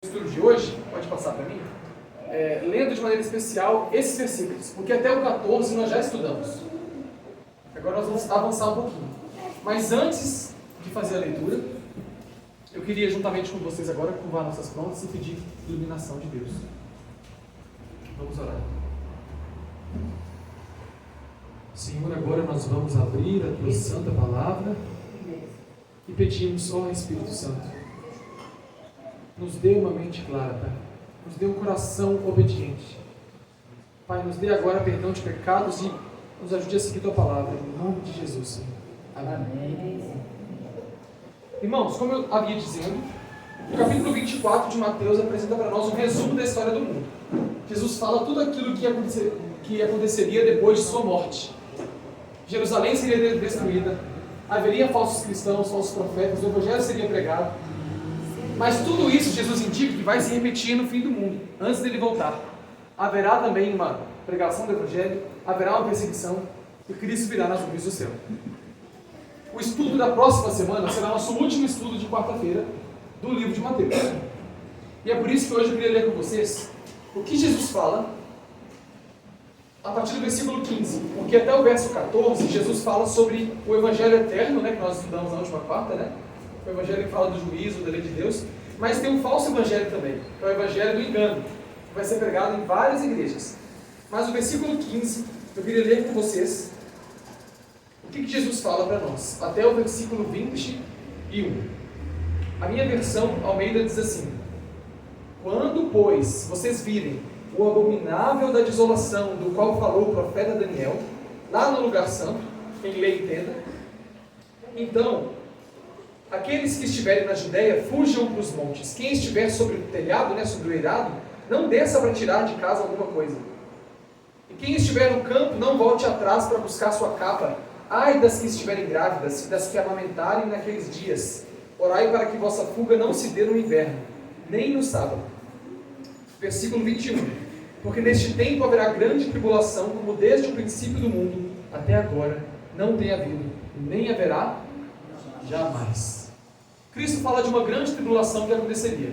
estudo de hoje, pode passar para mim, lendo de maneira especial esses versículos, porque até o 14 nós já estudamos. Agora nós vamos avançar um pouquinho. Mas antes de fazer a leitura, eu queria juntamente com vocês agora curvar nossas frontes e pedir iluminação de Deus. Vamos orar. Senhor, agora nós vamos abrir a Tua Santa Palavra e pedimos, ó Espírito Santo, nos dê uma mente clara, Pai. Nos dê um coração obediente. Pai, nos dê agora perdão de pecados e nos ajude a seguir Tua Palavra, em nome de Jesus, Senhor. Amém. Irmãos, como eu havia dizendo, o capítulo 24 de Mateus apresenta para nós um resumo da história do mundo. Jesus fala tudo aquilo que aconteceria depois de sua morte. Jerusalém seria destruída, haveria falsos cristãos, falsos profetas, o evangelho seria pregado. Mas tudo isso Jesus indica que vai se repetir no fim do mundo, antes dele voltar. Haverá também uma pregação do evangelho, haverá uma perseguição, e Cristo virá nas nuvens do céu. O estudo da próxima semana será nosso último estudo de quarta-feira do livro de Mateus. E é por isso que hoje eu queria ler com vocês o que Jesus fala a partir do versículo 15, porque até o verso 14 Jesus fala sobre o evangelho eterno, que nós estudamos na última quarta, o evangelho que fala do juízo, da lei de Deus, mas tem um falso evangelho também, que é o evangelho do engano, que vai ser pregado em várias igrejas. Mas o versículo 15, eu queria ler com vocês o que Jesus fala para nós, até o versículo 21. A minha versão, Almeida, diz assim: quando, pois, vocês virem o abominável da desolação do qual falou o profeta Daniel, lá no lugar santo, quem lê entenda, então aqueles que estiverem na Judéia fujam para os montes. Quem estiver sobre o telhado, sobre o eirado, não desça para tirar de casa alguma coisa. E quem estiver no campo, não volte atrás para buscar sua capa. Ai das que estiverem grávidas e das que amamentarem naqueles dias. Orai para que vossa fuga não se dê no inverno, nem no sábado. Versículo 21. Porque neste tempo haverá grande tribulação, como desde o princípio do mundo até agora não tem havido, nem haverá jamais. Cristo fala de uma grande tribulação que aconteceria.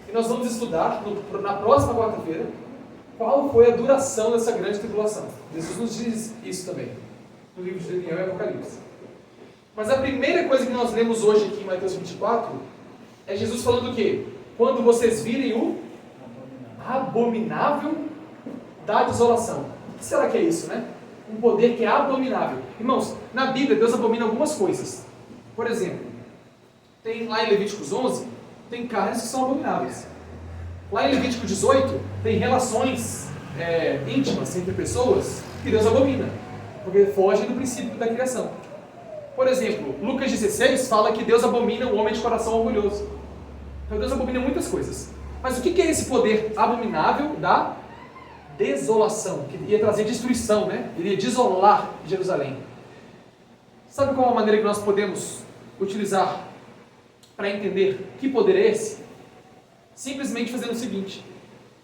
E nós vamos estudar na próxima quarta-feira qual foi a duração dessa grande tribulação. Jesus nos diz isso também, no livro de Daniel e Apocalipse. Mas a primeira coisa que nós lemos hoje aqui em Mateus 24 é Jesus falando o quê? Quando vocês virem o abominável da desolação. O que será que é isso, Um poder que é abominável. Irmãos, na Bíblia Deus abomina algumas coisas. Por exemplo, tem lá em Levíticos 11, tem carnes que são abomináveis. Lá em Levítico 18, tem relações íntimas entre pessoas que Deus abomina, porque fogem do princípio da criação. Por exemplo, Lucas 16 fala que Deus abomina o homem de coração orgulhoso. Então Deus abomina muitas coisas. Mas o que é esse poder abominável da desolação? Que iria trazer destruição, Iria desolar Jerusalém. Sabe qual é a maneira que nós podemos utilizar para entender que poder é esse? Simplesmente fazendo o seguinte: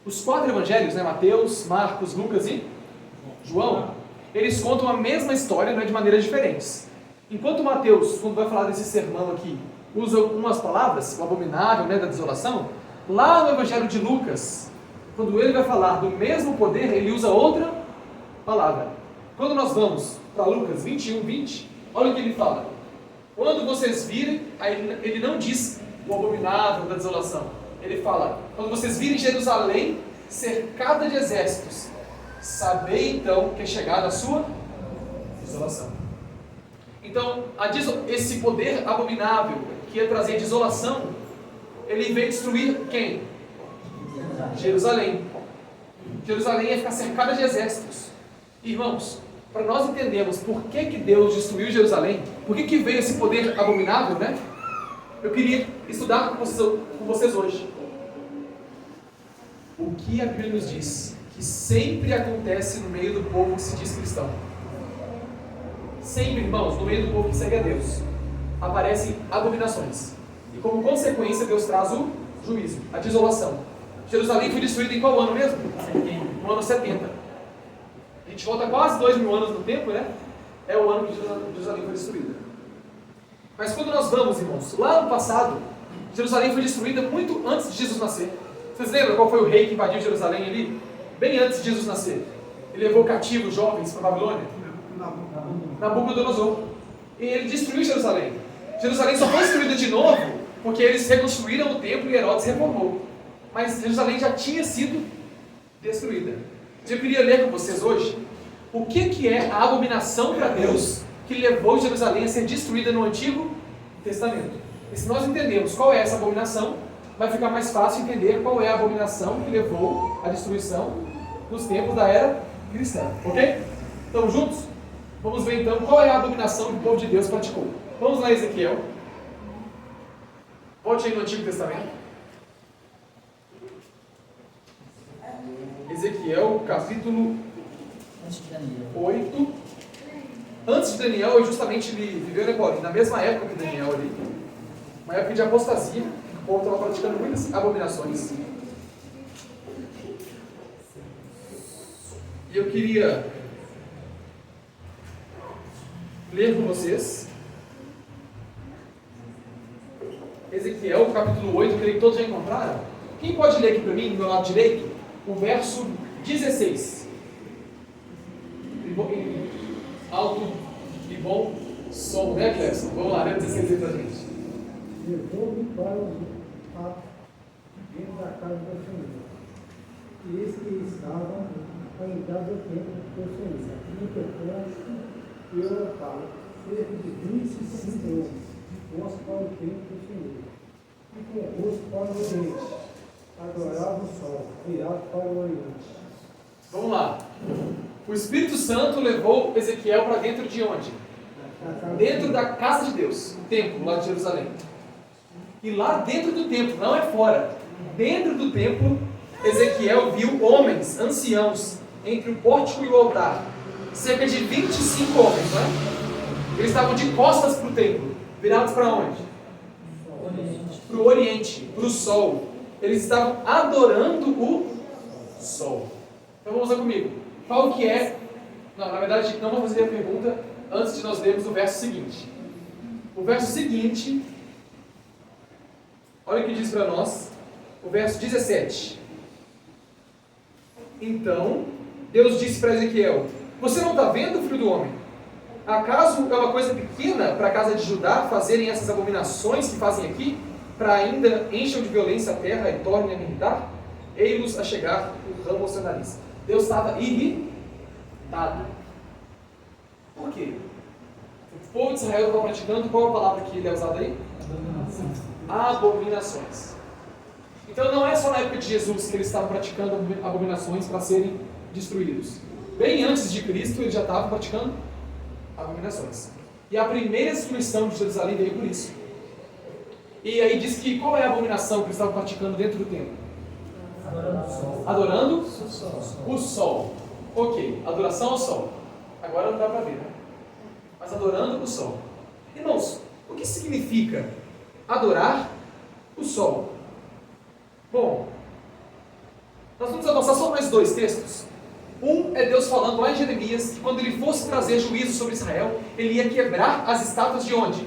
os 4 evangelhos, Mateus, Marcos, Lucas e João, eles contam a mesma história, de maneiras diferentes. Enquanto Mateus, quando vai falar desse sermão aqui, usa umas palavras, o abominável, da desolação, lá no evangelho de Lucas, quando ele vai falar do mesmo poder, ele usa outra palavra. Quando nós vamos para Lucas 21, 20, olha o que ele fala. Quando vocês virem, aí ele não diz o abominável da desolação. Ele fala, quando vocês virem Jerusalém cercada de exércitos, sabei então que é chegada a sua desolação. Então, esse poder abominável que ia trazer desolação, ele veio destruir quem? Jerusalém. Jerusalém ia ficar cercada de exércitos. Irmãos, para nós entendermos por que Deus destruiu Jerusalém, por que veio esse poder abominável, eu queria estudar com vocês hoje. O que a Bíblia nos diz que sempre acontece no meio do povo que se diz cristão. Sempre, irmãos, no meio do povo que segue a Deus, aparecem abominações. E como consequência, Deus traz o juízo, a desolação. Jerusalém foi destruída em qual ano mesmo? No ano 70. A gente volta quase 2000 anos no tempo, É o ano que Jerusalém foi destruída. Mas quando nós vamos, irmãos, lá no passado, Jerusalém foi destruída muito antes de Jesus nascer. Vocês lembram qual foi o rei que invadiu Jerusalém ali? Bem antes de Jesus nascer. Ele levou cativos jovens para a Babilônia. Nabucodonosor. E ele destruiu Jerusalém. Jerusalém só foi destruída de novo porque eles reconstruíram o templo e Herodes reformou. Mas Jerusalém já tinha sido destruída. Eu queria ler com vocês hoje o que é a abominação para Deus que levou Jerusalém a ser destruída no Antigo Testamento. E se nós entendemos qual é essa abominação, vai ficar mais fácil entender qual é a abominação que levou à destruição nos tempos da era cristã. Ok? Estamos juntos? Vamos ver então qual é a abominação que o povo de Deus praticou. Vamos lá, Ezequiel. Volte aí no Antigo Testamento. Ezequiel, capítulo 8. Antes de Daniel, justamente ele viveu na mesma época que Daniel ali. Uma época de apostasia. O povo estava praticando muitas abominações. E eu queria ler com vocês Ezequiel, capítulo 8, eu creio que todos já encontraram. Quem pode ler aqui para mim, do meu lado direito, o verso 16. Em alto e bom som, né, Clécio? Vamos lá, né, 16 aí para a gente. Levou-me para o ato dentro da casa do Senhor. E eis que estavam a entrar do templo do Senhor. No tocante e o local, cerca de 25 homens, de costas para o templo do Senhor. E com o rosto para o oriente, adorava o sol, virado para o oriente. Vamos lá. O Espírito Santo levou Ezequiel para dentro de onde? Dentro da casa de Deus, o templo lá de Jerusalém. E lá dentro do templo, não é fora, dentro do templo, Ezequiel viu homens, anciãos, entre o pórtico e o altar. Cerca de 25 homens, não é? Eles estavam de costas para o templo, virados para onde? Para o oriente, para o sol. Eles estavam adorando o sol. Então vamos lá comigo. Qual que é? Não, na verdade, não vamos fazer a pergunta antes de nós lermos o verso seguinte. O verso seguinte, olha o que diz para nós, o verso 17. Então, Deus disse para Ezequiel: você não está vendo, filho do homem? Acaso é uma coisa pequena para a casa de Judá fazerem essas abominações que fazem aqui, para ainda encham de violência a terra e tornem a me irritar? Ei-los a chegar o ramo ao seu nariz. Deus estava irritado. Por quê? O povo de Israel estava praticando, qual a palavra que ele é usada aí? Abominações. Então não é só na época de Jesus que eles estavam praticando abominações para serem destruídos. Bem antes de Cristo eles já estavam praticando abominações. E a primeira destruição de Jerusalém veio por isso. E aí diz que qual é a abominação que eles estavam praticando dentro do templo? Adorando o sol. Ok, adoração ao sol. Agora não dá para ver, né? Mas adorando o sol. Irmãos, o que significa adorar o sol? Bom, nós vamos avançar só mais dois textos. Um é Deus falando lá em Jeremias que quando ele fosse trazer juízo sobre Israel, ele ia quebrar as estátuas de onde?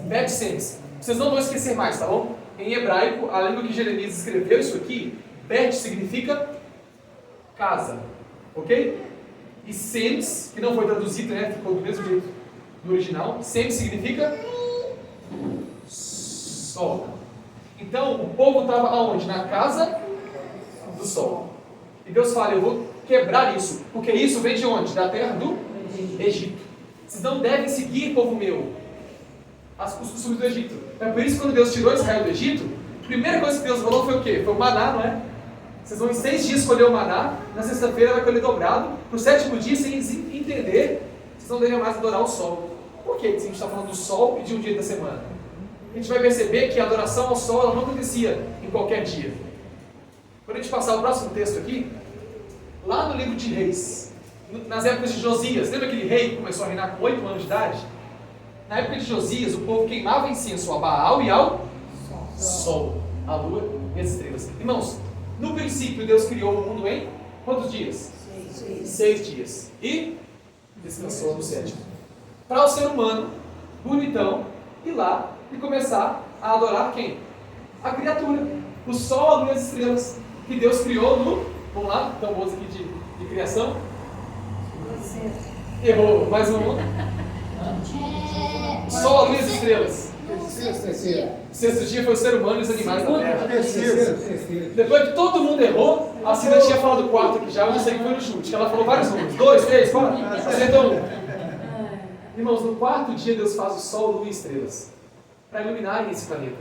Bet-Semes. Vocês não vão esquecer mais, tá bom? Em hebraico, além do que Jeremias escreveu isso aqui, Bet significa casa, ok? E Semes, que não foi traduzido, né? Ficou do mesmo jeito no original. Semes significa sol. Então, o povo estava aonde? Na casa do sol. E Deus fala: eu vou quebrar isso, porque isso vem de onde? Da terra do Egito. Vocês não devem seguir, povo meu, os costumes do Egito. É por isso que quando Deus tirou Israel do Egito, a primeira coisa que Deus falou foi o quê? Foi o maná, não é? Vocês vão em 6 dias colher o maná, na sexta-feira vai colher dobrado, no 7º dia, sem entender, vocês não devem mais adorar o sol. Por quê? Se a gente está falando do sol e de um dia da semana. A gente vai perceber que a adoração ao sol ela não acontecia em qualquer dia. Quando a gente passar o próximo texto aqui, lá no livro de Reis, nas épocas de Josias, lembra aquele rei que começou a reinar com 8 anos de idade? Na época de Josias, o povo queimava incenso a Baal e ao sol, a lua e as estrelas. Irmãos, no princípio Deus criou o mundo em quantos dias? 6 dias. E descansou no 7º. Para o ser humano, bonitão, ir lá e começar a adorar quem? A criatura. O sol, a lua e as estrelas. Que Deus criou no... Vamos lá, tão bons aqui de criação. Errou, mais um. Sol, a lua e as estrelas. Sexto dia foi o ser humano e os animais da terra. Depois que todo mundo errou, a Cida tinha falado 4 aqui já, eu não sei que foi no chute, que ela falou vários números. 2, 3, 4, acertou 1. Irmãos, no 4º dia Deus faz o sol, lua e estrelas para iluminarem esse planeta,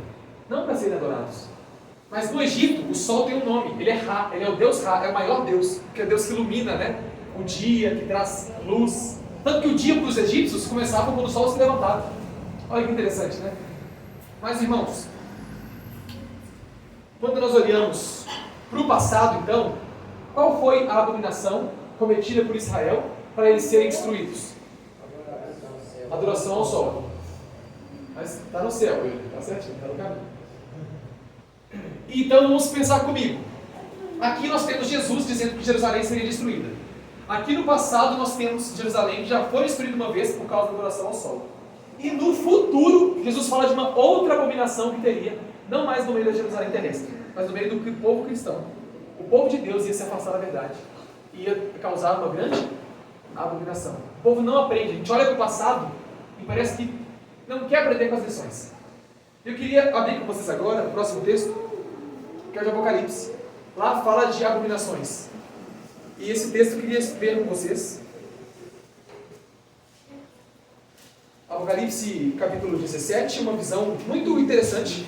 não para serem adorados. Mas no Egito, o sol tem um nome, ele é Ra, ele é o Deus Ra, é o maior Deus, porque é Deus que ilumina, né? O dia, que traz luz. Tanto que o dia para os egípcios começava quando o sol se levantava. Olha que interessante, né? Mas, irmãos, quando nós olhamos para o passado, então, qual foi a abominação cometida por Israel para eles serem destruídos? Adoração ao sol. Mas está no céu, ele está certinho, está no caminho. Então vamos pensar comigo. Aqui nós temos Jesus dizendo que Jerusalém seria destruída. Aqui no passado nós temos Jerusalém que já foi destruída uma vez por causa da adoração ao sol. E no futuro, Jesus fala de uma outra abominação que teria, não mais no meio da Jerusalém terrestre, mas no meio do povo cristão. O povo de Deus ia se afastar da verdade. Ia causar uma grande abominação. O povo não aprende. A gente olha para o passado e parece que não quer aprender com as lições. Eu queria abrir com vocês agora o próximo texto, que é o de Apocalipse. Lá fala de abominações. E esse texto eu queria ver com vocês. Apocalipse capítulo 17, uma visão muito interessante.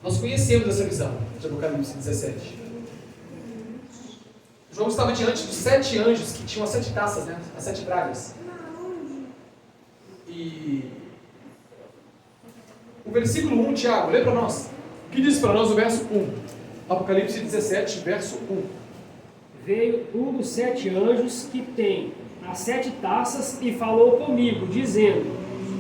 Nós conhecemos essa visão de Apocalipse 17. João estava diante dos 7 anjos que tinham as 7 taças, né? As 7 pragas. E o versículo 1, Tiago, lê para nós. O que diz para nós o verso 1? Apocalipse 17, verso 1. Veio um dos 7 anjos que tem as 7 taças e falou comigo, dizendo: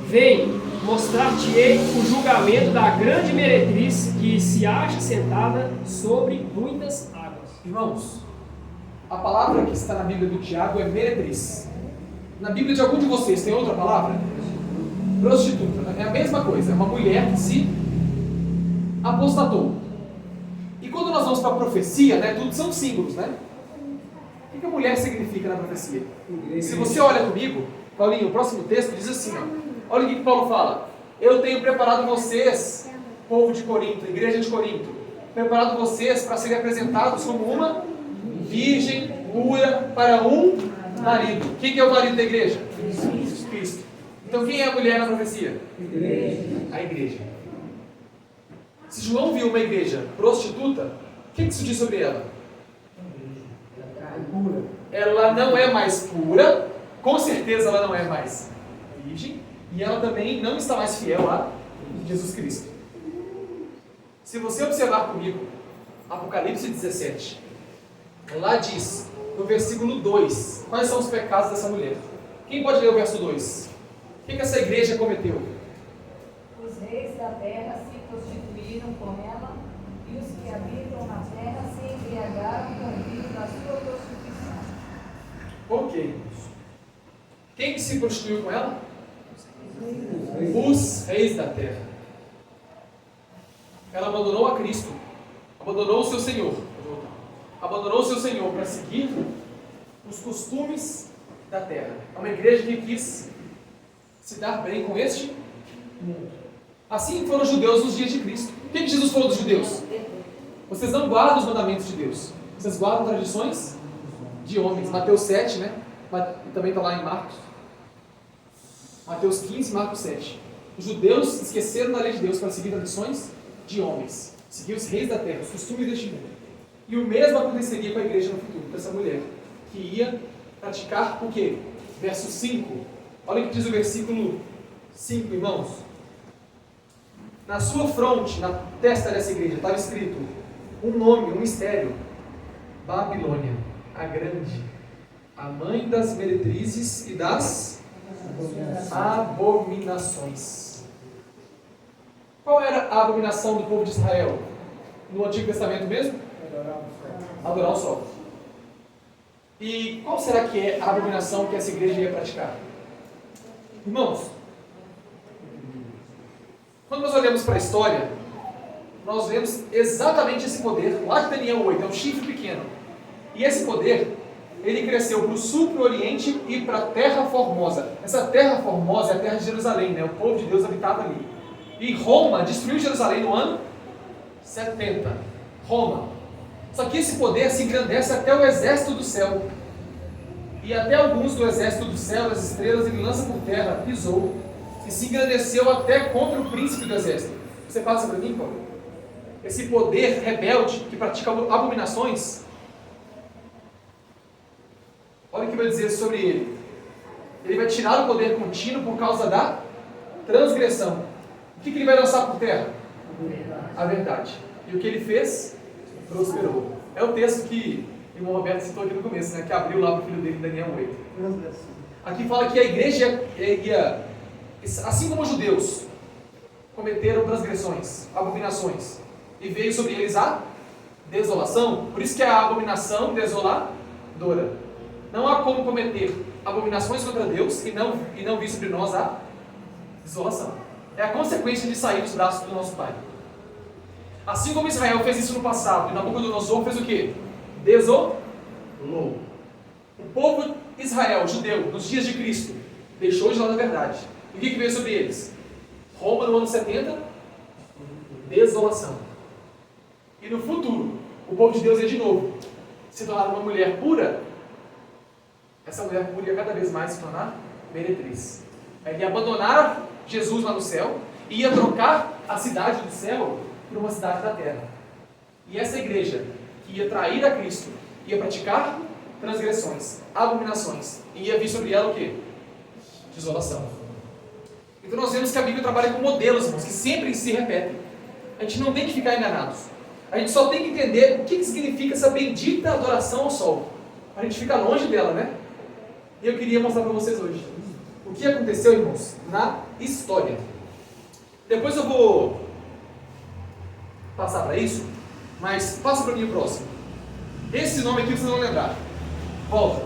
Vem, mostrar-te-ei o julgamento da grande meretriz que se acha sentada sobre muitas águas. Irmãos, a palavra que está na Bíblia do Tiago é meretriz. Na Bíblia de algum de vocês tem outra palavra? Prostituta. É a mesma coisa, é uma mulher que se apostatou. E quando nós vamos para a profecia, né, tudo são símbolos, né? O que a mulher significa na profecia? Se você olha comigo, Paulinho, o próximo texto diz assim, ó, olha o que Paulo fala. Eu tenho preparado vocês, povo de Corinto, igreja de Corinto, preparado vocês para serem apresentados como uma virgem pura para um marido. Quem é o marido da igreja? Cristo. Então quem é a mulher na profecia? A igreja. Se João viu uma igreja prostituta, o que isso diz sobre ela? Ela não é mais pura, com certeza ela não é mais virgem, e ela também não está mais fiel a Jesus Cristo. Se você observar comigo, Apocalipse 17, lá diz, no versículo 2, quais são os pecados dessa mulher. Quem pode ler o verso 2? O que essa igreja cometeu? Os reis da terra se prostituíram com ela, e os que habitam na terra se embriagaram com o vinho da sua prostituição. Ok. Quem que se prostituiu com ela? Os reis da terra. Ela abandonou a Cristo, abandonou o seu Senhor, abandonou o seu Senhor para seguir os costumes da terra. É uma igreja que quis se dar bem com este mundo. Assim foram os judeus nos dias de Cristo. O que Jesus falou dos judeus? Vocês não guardam os mandamentos de Deus, vocês guardam tradições de homens. Mateus 7, né? Também está lá em Marcos. Mateus 15, Marcos 7. Os judeus esqueceram da lei de Deus para seguir tradições de homens, seguir os reis da terra, os costumes deste mundo. E o mesmo aconteceria com a igreja no futuro, com essa mulher, que ia praticar o quê? Verso 5. Olha o que diz o versículo 5, irmãos. Na sua fronte, na testa dessa igreja, estava escrito um nome, um mistério: Babilônia, a grande, a mãe das meretrizes e das abominações. Qual era a abominação do povo de Israel no Antigo Testamento mesmo? Adorar o sol. E qual será que é a abominação que essa igreja ia praticar? Irmãos, Quando nós olhamos para a história, nós vemos exatamente esse poder, lá de Daniel 8, é um chifre pequeno. E esse poder, ele cresceu para o sul, para o oriente e para a Terra Formosa. Essa Terra Formosa é a terra de Jerusalém, né? O povo de Deus habitava ali. E Roma destruiu Jerusalém no ano 70. Roma. Só que esse poder se engrandece até o exército do céu. E até alguns do exército do céu, das estrelas, ele lança por terra, pisou. E se engrandeceu até contra o príncipe do exército. Você passa para mim, Paulo? Esse poder rebelde que pratica abominações, olha o que vai dizer sobre ele. Ele vai tirar o poder contínuo por causa da transgressão. O que ele vai lançar por terra? A verdade. E o que ele fez? Prosperou. É o texto que o irmão Roberto citou aqui no começo, né? Que abriu lá para o filho dele, Daniel 8. Aqui fala que a igreja ia, assim como os judeus cometeram transgressões, abominações, e veio sobre eles a desolação. Por isso que é a abominação desoladora. Não há como cometer abominações contra Deus e não vir sobre nós a desolação. É a consequência de sair dos braços do nosso Pai. Assim como Israel fez isso no passado, e Nabucodonosor fez o quê? Desolou. O povo Israel, judeu, nos dias de Cristo, deixou de lado a verdade. E o que veio sobre eles? Roma no ano 70, desolação. E no futuro, o povo de Deus ia de novo se tornar uma mulher pura. Essa mulher pura ia cada vez mais se tornar meretriz. Ele ia abandonar Jesus lá no céu e ia trocar a cidade do céu por uma cidade da terra. E essa igreja que ia trair a Cristo, ia praticar transgressões, abominações, e ia vir sobre ela o quê? Desolação. Então nós vemos que a Bíblia trabalha com modelos, irmãos, que sempre se repetem. A gente não tem que ficar enganados. A gente só tem que entender o que significa essa bendita adoração ao sol. A gente fica longe dela, né? E eu queria mostrar para vocês hoje o que aconteceu, irmãos, na história. Depois eu vou passar para isso, mas passa para mim o próximo. Esse nome aqui vocês vão lembrar. Volta.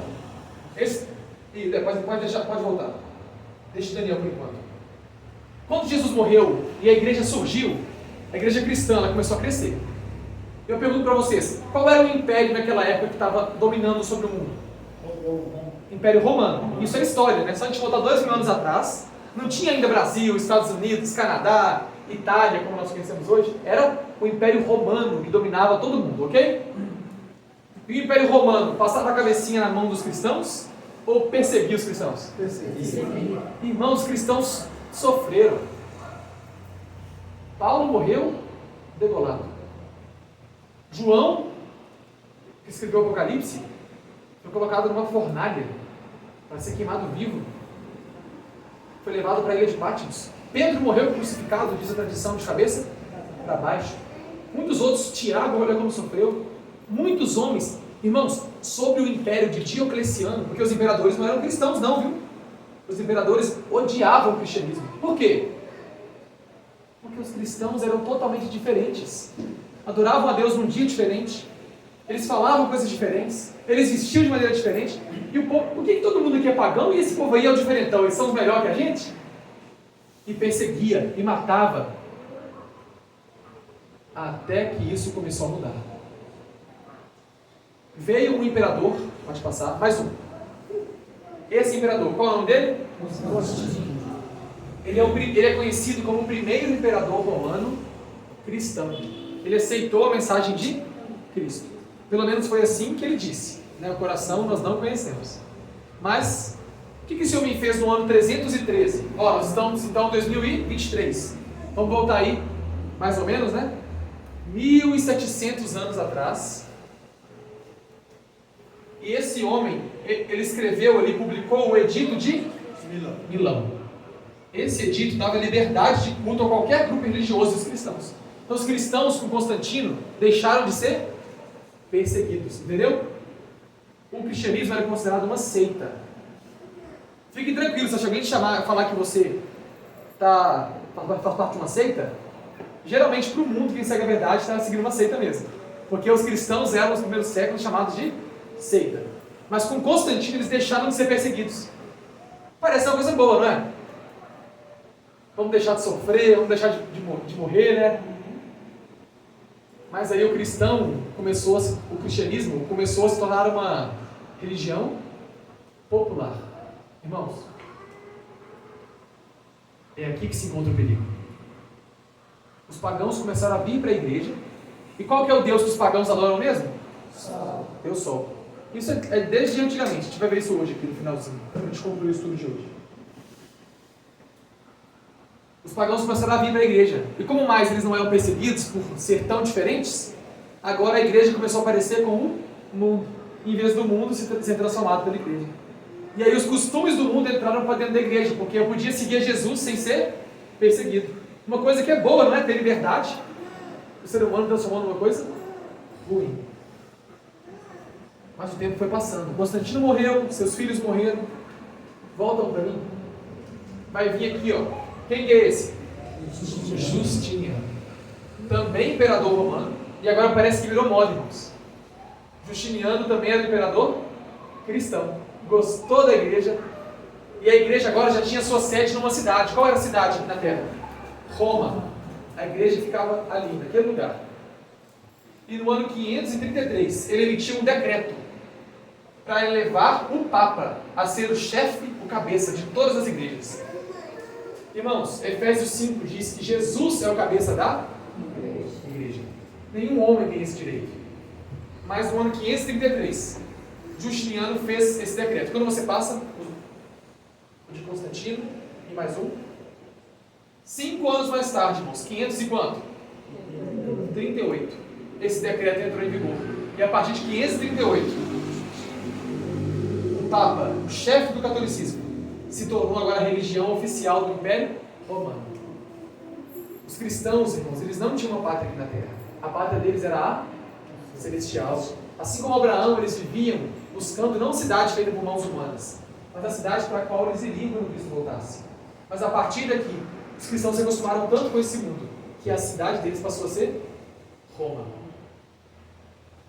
E depois pode voltar. Deixa o Daniel por enquanto. Quando Jesus morreu e a igreja surgiu, a igreja cristã ela começou a crescer. Eu pergunto para vocês, qual era o império naquela época que estava dominando sobre o mundo? Império Romano. Isso é história, né? Só a gente voltar 2000 anos atrás, não tinha ainda Brasil, Estados Unidos, Canadá, Itália, como nós conhecemos hoje. Era o Império Romano que dominava todo mundo, ok? E o Império Romano passava a cabecinha na mão dos cristãos ou perseguia os cristãos? Perseguia. Irmãos, os cristãos sofreram. Paulo morreu degolado. João, que escreveu o Apocalipse, foi colocado numa fornalha para ser queimado vivo. Foi levado para a ilha de Patmos. Pedro morreu crucificado, diz a tradição, de cabeça para baixo. Muitos outros, Tiago, olha como sofreu. Muitos homens, irmãos, sobre o império de Diocleciano, porque os imperadores não eram cristãos não, viu? Os imperadores odiavam o cristianismo. Por quê? Porque os cristãos eram totalmente diferentes. Adoravam a Deus num dia diferente. Eles falavam coisas diferentes. Eles vestiam de maneira diferente. E o povo, por que todo mundo aqui é pagão e esse povo aí é o diferentão? Eles são os melhores que a gente? E perseguia, e matava. Até que isso começou a mudar. Veio um imperador, pode passar, mais um. Esse imperador, qual é o nome dele? Constantino. Ele é conhecido como o primeiro imperador romano cristão. Ele aceitou a mensagem de Cristo. Pelo menos foi assim que ele disse. O coração nós não conhecemos. Mas, o que esse homem fez no ano 313? Nós estamos então em 2023. Vamos voltar aí, mais ou menos, né? 1700 anos atrás. E esse homem, ele escreveu, ele publicou o Edito de Milão. Esse edito dava liberdade de culto a qualquer grupo religioso dos cristãos. Então os cristãos com Constantino deixaram de ser perseguidos, entendeu? O cristianismo era considerado uma seita. Fique tranquilo, se alguém te falar que você faz parte de uma seita, geralmente para o mundo quem segue a verdade está seguindo uma seita mesmo. Porque os cristãos eram nos primeiros séculos chamados de seita. Mas com Constantino eles deixaram de ser perseguidos. Parece uma coisa boa, não é? Vamos deixar de sofrer, vamos deixar de morrer, né? Mas aí o cristianismo começou a se tornar uma religião popular. Irmãos, é aqui que se encontra o perigo. Os pagãos começaram a vir para a igreja. E qual que é o Deus que os pagãos adoram mesmo? Sol. Deus Sol. Isso é desde antigamente. A gente vai ver isso hoje aqui no finalzinho, para a gente concluir o estudo de hoje. Os pagãos começaram a vir para a igreja. E como mais eles não eram perseguidos por ser tão diferentes, agora a igreja começou a aparecer como um mundo, em vez do mundo ser transformado pela igreja. E aí os costumes do mundo entraram para dentro da igreja, porque eu podia seguir Jesus sem ser perseguido. Uma coisa que é boa, não é? Ter liberdade. O ser humano transformou numa coisa ruim. Mas o tempo foi passando. Constantino morreu, seus filhos morreram. Voltam para mim. Vai vir aqui, ó. Quem que é esse? Justiniano. Também imperador romano. E agora parece que virou moda, irmãos. Justiniano também era imperador cristão. Gostou da igreja. E a igreja agora já tinha sua sede numa cidade. Qual era a cidade aqui na terra? Roma. A igreja ficava ali, naquele lugar. E no ano 533, ele emitiu um decreto para elevar o Papa a ser o chefe, o cabeça de todas as igrejas. Irmãos, Efésios 5 diz que Jesus é o cabeça da igreja. Nenhum homem tem esse direito. Mas no ano 533, Justiniano fez esse decreto. Quando você passa, o de Constantino e mais um. 5 anos mais tarde, irmãos, 500 e quanto? 38. Esse decreto entrou em vigor. E a partir de 538, o Papa, o chefe do catolicismo, se tornou agora a religião oficial do Império Romano. Os cristãos, irmãos, eles não tinham uma pátria aqui na terra. A pátria deles era a celestial. Assim como Abraão, eles viviam buscando não cidade feita por mãos humanas, mas a cidade para a qual eles iriam quando Cristo voltasse. Mas a partir daqui, os cristãos se acostumaram tanto com esse mundo, que a cidade deles passou a ser Roma.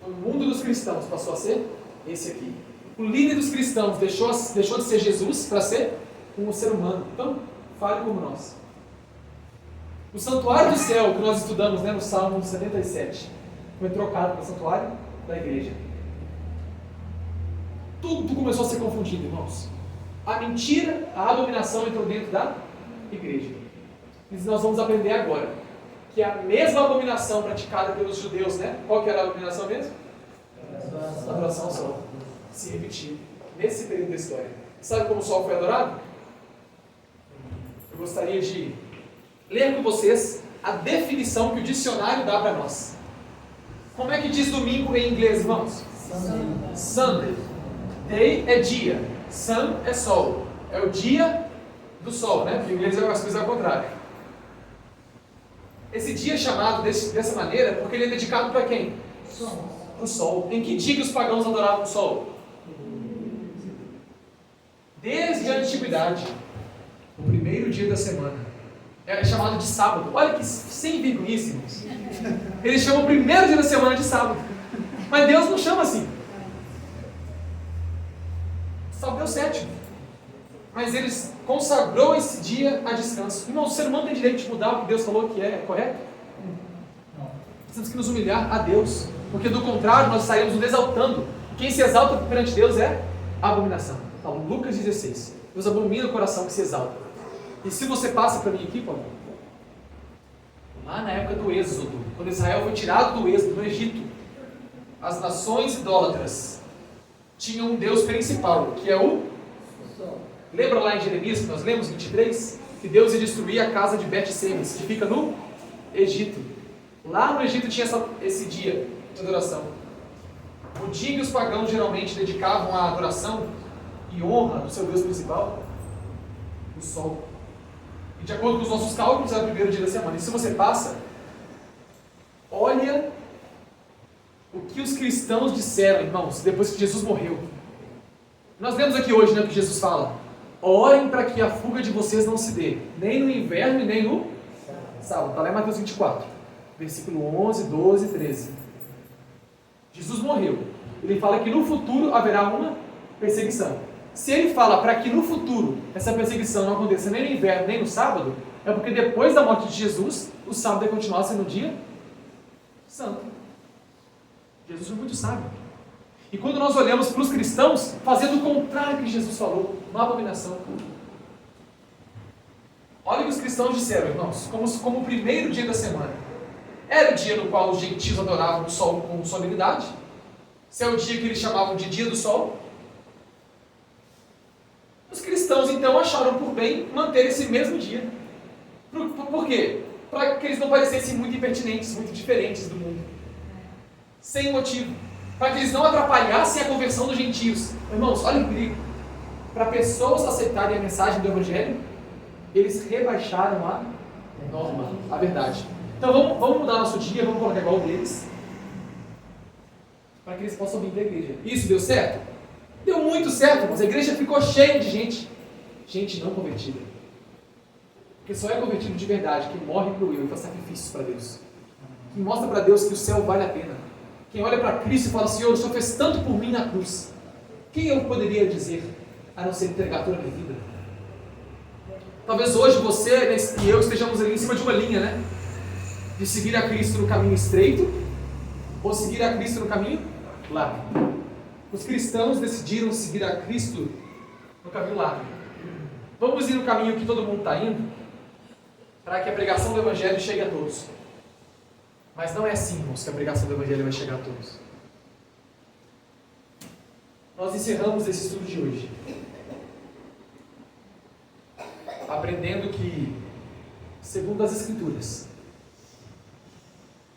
O mundo dos cristãos passou a ser esse aqui. O líder dos cristãos deixou de ser Jesus para ser um ser humano. Então, fale como nós. O santuário do céu, que nós estudamos, né, no Salmo 77, foi trocado para o santuário da igreja. Tudo começou a ser confundido, irmãos. A mentira, a abominação entrou dentro da igreja. E nós vamos aprender agora que a mesma abominação praticada pelos judeus, né? Qual que era a abominação mesmo? A adoração ao sol. Se repetiu nesse período da história. Sabe como o sol foi adorado? Eu gostaria de ler com vocês a definição que o dicionário dá para nós. Como é que diz domingo em inglês, irmãos? Sunday. Day é dia. Sun é sol. É o dia do sol, né? Porque em inglês as coisas ao contrário. Esse dia é chamado dessa maneira porque ele é dedicado para quem? Para o sol. Em que dia que os pagãos adoravam o sol? Desde a antiguidade, o primeiro dia da semana é chamado de sábado. Olha que sem vergonhíssimos. Eles chamam o primeiro dia da semana de sábado. Mas Deus não chama assim. Sábado é o sétimo. Mas eles consagrou esse dia a descanso. Irmão, o ser humano tem direito de mudar o que Deus falou que é correto? Não. Nós temos que nos humilhar a Deus. Porque do contrário, nós estaríamos nos exaltando. Quem se exalta perante Deus é a abominação. Então, Lucas 16. Deus abomina o coração que se exalta. E se você passa para mim aqui, Paulo, lá na época do Êxodo, quando Israel foi tirado do Êxodo, do Egito, as nações idólatras tinham um Deus principal, que é o sol. Lembra lá em Jeremias, que nós lemos, 23? Que Deus ia destruir a casa de Bet-Semes, que fica no Egito. Lá no Egito tinha esse dia de adoração. O dia que os pagãos geralmente dedicavam à adoração e honra do seu Deus principal, o sol. E de acordo com os nossos cálculos, é o primeiro dia da semana. E se você passa, olha o que os cristãos disseram, irmãos, depois que Jesus morreu. Nós lemos aqui hoje, né, o que Jesus fala. Orem para que a fuga de vocês não se dê, nem no inverno e nem no sábado. Está lá em Mateus 24, versículo 11, 12 e 13. Jesus morreu. Ele fala que no futuro haverá uma perseguição. Se ele fala para que no futuro essa perseguição não aconteça nem no inverno nem no sábado, É porque depois da morte de Jesus, o sábado ia continuar sendo um dia santo. Jesus foi muito sábio. E quando nós olhamos para os cristãos, fazendo o contrário que Jesus falou, uma abominação. Olha o que os cristãos disseram, irmãos, como o primeiro dia da semana. Era o dia no qual os gentios adoravam o sol com solenidade. Esse é o dia que eles chamavam de dia do sol. Os cristãos, então, acharam por bem manter esse mesmo dia. Por quê? Para que eles não parecessem muito impertinentes, muito diferentes do mundo. Sem motivo. Para que eles não atrapalhassem a conversão dos gentios. Irmãos, olha o perigo. Para pessoas aceitarem a mensagem do Evangelho, eles rebaixaram a norma, a verdade. Então vamos mudar nosso dia, vamos colocar igual deles, para que eles possam vir para a igreja. Isso deu certo? Deu muito certo, mas a igreja ficou cheia de gente não convertida. Porque só é convertido de verdade quem morre para o eu e faz sacrifícios para Deus. Quem mostra para Deus que o céu vale a pena. Quem olha para Cristo e fala, Senhor, o Senhor fez tanto por mim na cruz. Quem eu poderia dizer, a não ser entregar toda a minha vida? Talvez hoje você e eu estejamos ali em cima de uma linha, né? De seguir a Cristo no caminho estreito ou seguir a Cristo no caminho largo. Os cristãos decidiram seguir a Cristo no caminho largo. Vamos ir no caminho que todo mundo está indo, para que a pregação do Evangelho chegue a todos. Mas não é assim, irmãos, que a pregação do Evangelho vai chegar a todos. Nós encerramos esse estudo de hoje aprendendo que, segundo as Escrituras,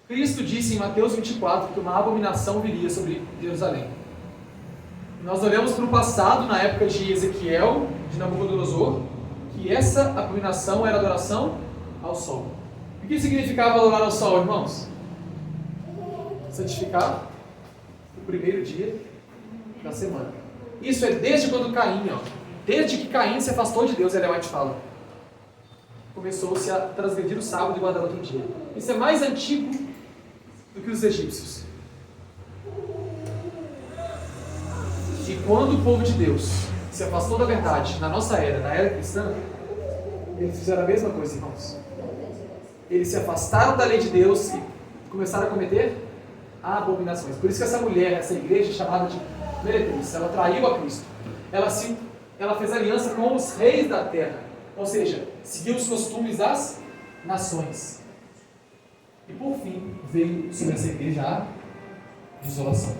Cristo disse em Mateus 24 que uma abominação viria sobre Jerusalém. Nós olhamos para o passado, na época de Ezequiel, de Nabucodonosor, que essa abominação era adoração ao sol. O que significava adorar ao sol, irmãos? Santificar o primeiro dia da semana. Isso é desde quando Caim, desde que Caim se afastou de Deus, Ellen White fala, começou-se a transgredir o sábado e guardar outro dia. Isso é mais antigo do que os egípcios. E quando o povo de Deus se afastou da verdade, na nossa era, na era cristã, eles fizeram a mesma coisa, irmãos. Eles se afastaram da lei de Deus e começaram a cometer abominações. Por isso que essa mulher, essa igreja chamada de meretriz, ela traiu a Cristo. Ela fez aliança com os reis da terra, ou seja, seguiu os costumes das nações. E por fim, veio sobre essa igreja a desolação.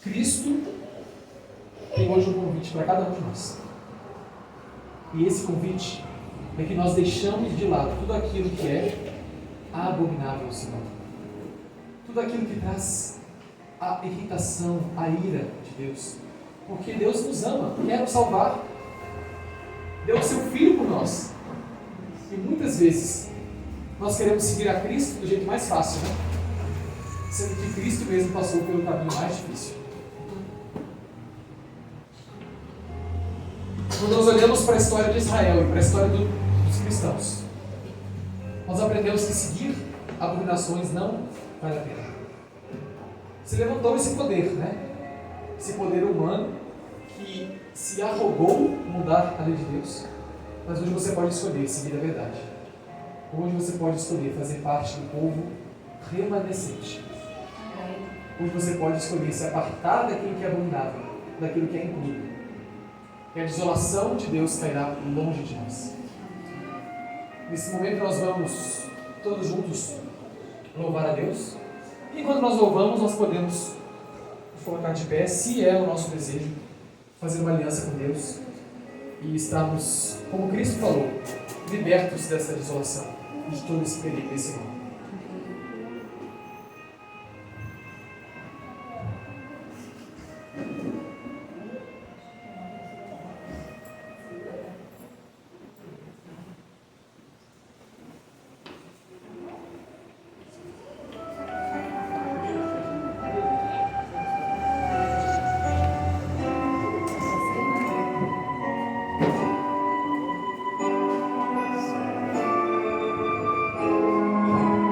Cristo tem hoje um convite para cada um de nós. E esse convite é que nós deixamos de lado tudo aquilo que é abominável ao Senhor. Tudo aquilo que traz a irritação, a ira de Deus. Porque Deus nos ama, quer nos salvar. Deu o seu Filho por nós. E muitas vezes nós queremos seguir a Cristo do jeito mais fácil, né? Sendo que Cristo mesmo passou pelo caminho mais difícil. Quando nós olhamos para a história de Israel e para a história dos cristãos, nós aprendemos que seguir abominações não vale a pena. Se levantou esse poder, né? Esse poder humano que se arrogou mudar a lei de Deus. Mas hoje você pode escolher seguir a verdade. Hoje você pode escolher fazer parte do povo remanescente. Hoje você pode escolher se apartar daquilo que é abominável, daquilo que é impuro. E a desolação de Deus cairá longe de nós. Nesse momento nós vamos todos juntos louvar a Deus. E enquanto nós louvamos, nós podemos nos colocar de pé, se é o nosso desejo, fazer uma aliança com Deus e estarmos, como Cristo falou, libertos dessa desolação, de todo esse perigo desse mal.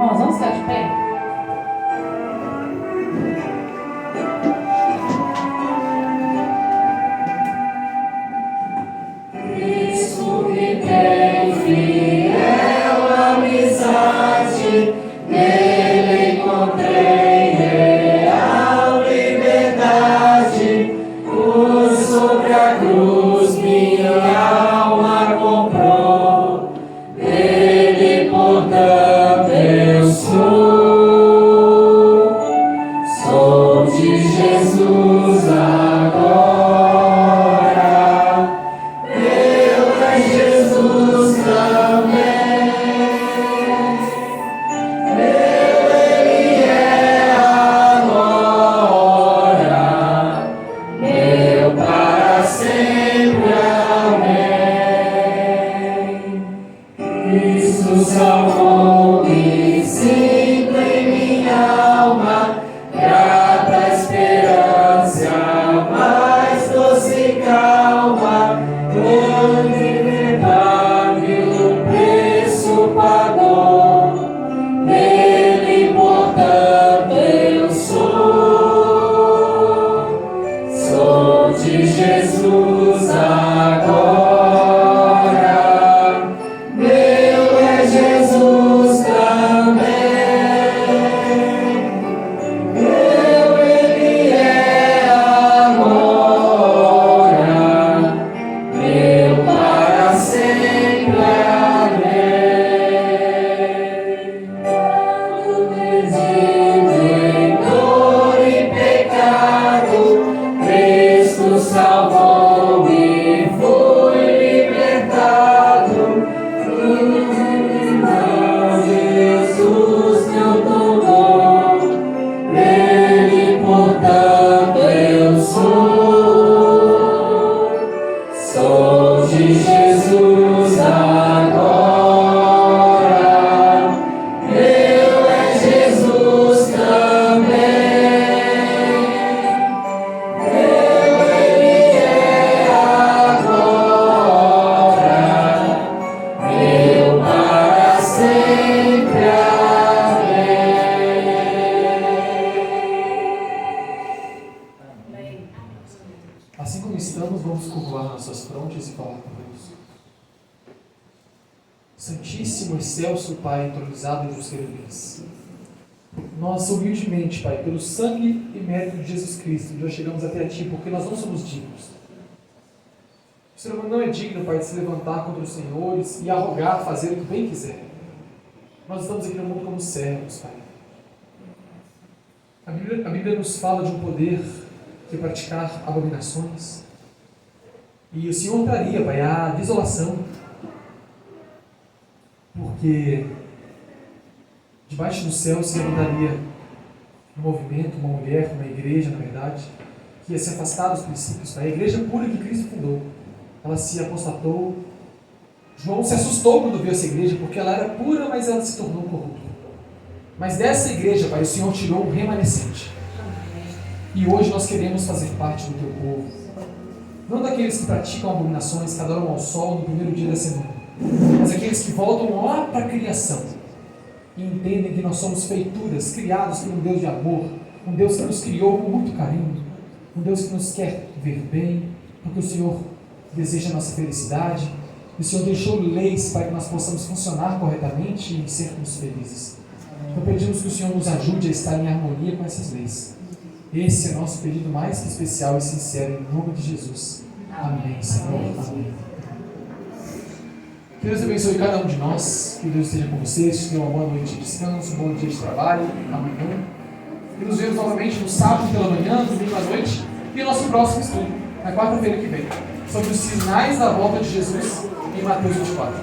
Irmãos, vamos ficar de pé? Cristo me Nele encontrei real liberdade, por sobre a cruz minha alma comprou. Nele, portanto, eu sou de Jesus agora, meu é Jesus também. Meu Ele é agora, meu para sempre, amém. Cristo salvou-me, sinto em minha alma grata esperança, mais doce calma, grande verdade o preço pagou. Nele, portanto, eu sou de Jesus agora, meu é Jesus também. Meu Ele é agora, meu para sempre, amém. Quando perdido em dor e pecado, Cristo salvou-me, fui libertado. Jesus meu tomou. Nele, portanto, eu sou de Jesus agora, meu é Jesus também. Meu Ele é agora, meu para sempre, amém. Assim como estamos, vamos curvar nossas frontes e falar com Deus. Santíssimo, excelso Pai, entronizado entre os querubins, nós humildemente, Pai, pelo sangue e mérito de Jesus Cristo, já chegamos até a Ti, porque nós não somos dignos. O ser humano não é digno, Pai, de se levantar contra os senhores e arrogar, fazer o que bem quiser. Nós estamos aqui no mundo como servos, Pai. A Bíblia nos fala de um poder de praticar abominações. E o Senhor traria, Pai, a desolação. Porque debaixo do céu se levantaria um movimento, uma mulher, uma igreja, na verdade, que ia se afastar dos princípios, Pai. A igreja pura que Cristo fundou, ela se apostatou. João se assustou quando viu essa igreja, porque ela era pura, mas ela se tornou corrupta. Mas dessa igreja, Pai, o Senhor tirou um remanescente. E hoje nós queremos fazer parte do Teu povo. Não daqueles que praticam abominações, que adoram ao sol no primeiro dia da semana, mas aqueles que voltam lá para a criação e entendem que nós somos feituras, criados por um Deus de amor, um Deus que nos criou com muito carinho, um Deus que nos quer ver bem, porque o Senhor deseja a nossa felicidade. O Senhor deixou leis para que nós possamos funcionar corretamente e sermos felizes. Então pedimos que o Senhor nos ajude a estar em harmonia com essas leis. Esse é o nosso pedido mais que especial e sincero, em nome de Jesus. Amém, Senhor. Amém. Que Deus abençoe cada um de nós. Que Deus esteja com vocês. Tenham uma boa noite de descanso, um bom dia de trabalho amanhã. E nos vemos novamente no sábado pela manhã, domingo à noite. E nosso próximo estudo, na quarta-feira que vem, sobre os sinais da volta de Jesus em Mateus 24.